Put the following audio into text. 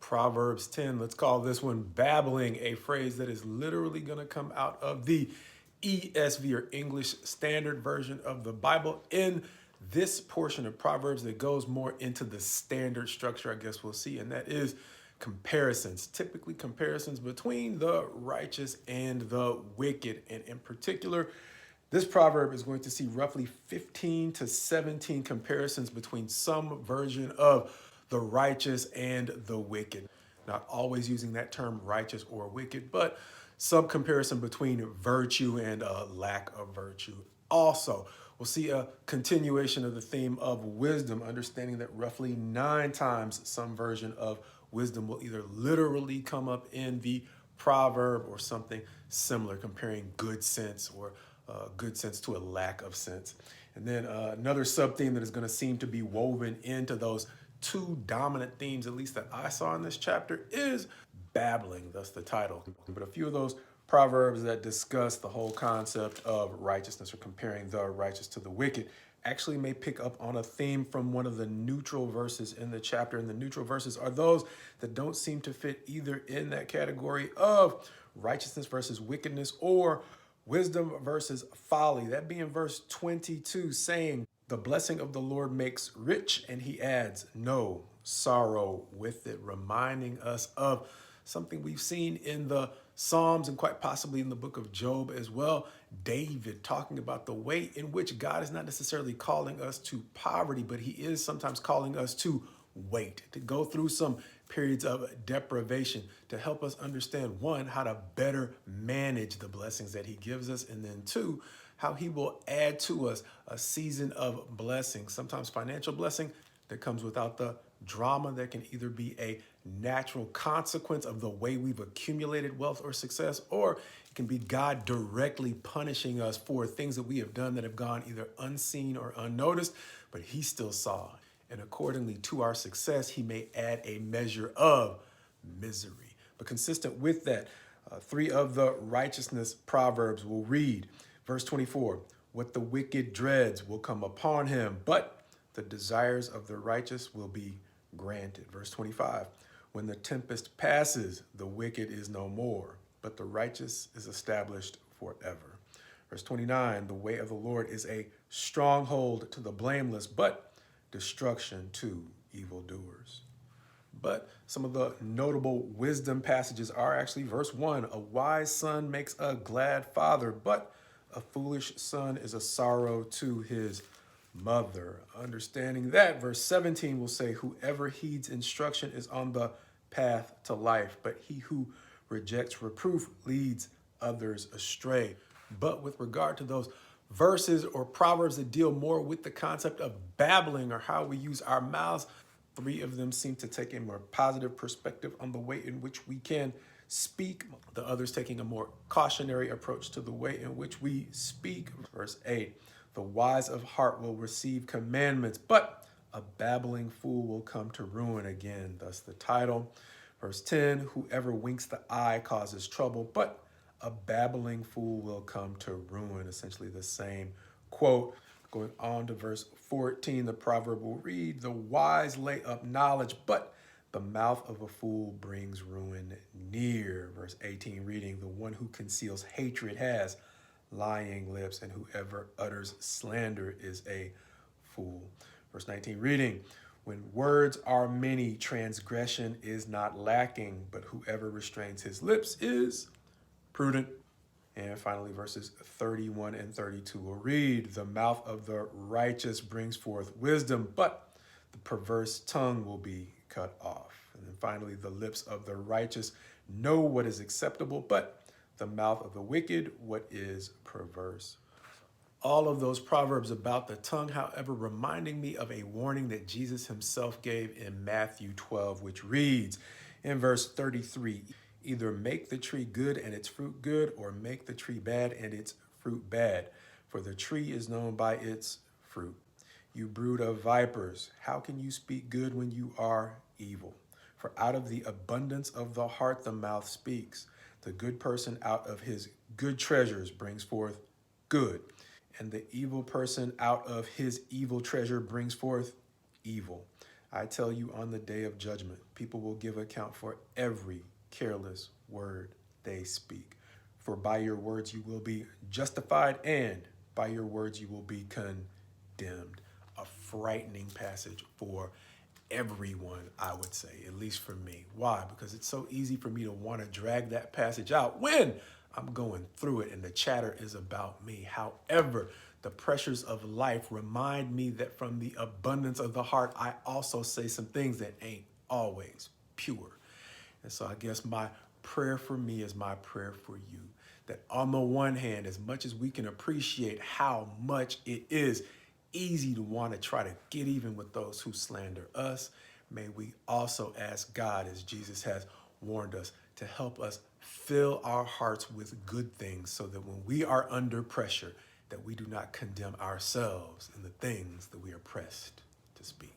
Proverbs 10. Let's call this one babbling, a phrase that is literally going to come out of the ESV or English Standard Version of the Bible in this portion of Proverbs that goes more into the standard structure, I guess we'll see, and that is comparisons, typically comparisons between the righteous and the wicked. And in particular, this proverb is going to see roughly 15 to 17 comparisons between some version of the righteous and the wicked. Not always using that term righteous or wicked, but some comparison between virtue and a lack of virtue. Also, we'll see a continuation of the theme of wisdom, understanding that roughly 9 times some version of wisdom will either literally come up in the proverb or something similar, comparing good sense or good sense to a lack of sense. And then another sub-theme that is going to seem to be woven into those 2 dominant themes, at least that I saw in this chapter, is babbling, thus the title. But a few of those proverbs that discuss the whole concept of righteousness or comparing the righteous to the wicked actually may pick up on a theme from one of the neutral verses in the chapter. And the neutral verses are those that don't seem to fit either in that category of righteousness versus wickedness or wisdom versus folly. That being verse 22, saying, "The blessing of the Lord makes rich," and he adds, "no sorrow with it," reminding us of something we've seen in the Psalms and quite possibly in the book of Job as well. David talking about the way in which God is not necessarily calling us to poverty, but he is sometimes calling us to wait, to go through some periods of deprivation to help us understand, 1, how to better manage the blessings that he gives us, and then 2, how he will add to us a season of blessing, sometimes financial blessing that comes without the drama that can either be a natural consequence of the way we've accumulated wealth or success, or it can be God directly punishing us for things that we have done that have gone either unseen or unnoticed, but he still saw. And accordingly to our success, he may add a measure of misery. But consistent with that, 3 of the righteousness proverbs will read, verse 24, "What the wicked dreads will come upon him, but the desires of the righteous will be granted." Verse 25, "When the tempest passes, the wicked is no more, but the righteous is established forever." Verse 29, "The way of the Lord is a stronghold to the blameless, but destruction to evildoers." But some of the notable wisdom passages are actually verse 1, "A wise son makes a glad father, but a foolish son is a sorrow to his mother." Understanding that, verse 17 will say, "Whoever heeds instruction is on the path to life, but he who rejects reproof leads others astray." But with regard to those verses or proverbs that deal more with the concept of babbling or how we use our mouths, 3 of them seem to take a more positive perspective on the way in which we can speak. The others taking a more cautionary approach to the way in which we speak. Verse 8, "The wise of heart will receive commandments, but a babbling fool will come to ruin." Again, thus the title. Verse 10, "Whoever winks the eye causes trouble, but a babbling fool will come to ruin." Essentially the same quote. Going on to verse 14, the proverb will read, "The wise lay up knowledge, but the mouth of a fool brings ruin near." Verse 18 reading, "The one who conceals hatred has lying lips, and whoever utters slander is a fool." Verse 19 reading, "When words are many, transgression is not lacking, but whoever restrains his lips is prudent." And finally, verses 31 and 32 will read, "The mouth of the righteous brings forth wisdom, but the perverse tongue will be cut off." And then finally, "The lips of the righteous know what is acceptable, but the mouth of the wicked what is perverse." All of those proverbs about the tongue, however, reminding me of a warning that Jesus himself gave in Matthew 12, which reads in verse 33, "Either make the tree good and its fruit good, or make the tree bad and its fruit bad. For the tree is known by its fruit. You brood of vipers, how can you speak good when you are evil? For out of the abundance of the heart the mouth speaks. The good person out of his good treasures brings forth good, and the evil person out of his evil treasure brings forth evil. I tell you, on the day of judgment, people will give account for every careless word they speak. For by your words you will be justified, and by your words you will be condemned. A frightening passage for everyone, I would say, at least for me. Why? Because it's so easy for me to want to drag that passage out when I'm going through it and the chatter is about me. However, the pressures of life remind me that from the abundance of the heart, I also say some things that ain't always pure. And so I guess my prayer for me is my prayer for you. That on the one hand, as much as we can appreciate how much it is easy to want to try to get even with those who slander us, may we also ask God, as Jesus has warned us, to help us fill our hearts with good things so that when we are under pressure, that we do not condemn ourselves in the things that we are pressed to speak.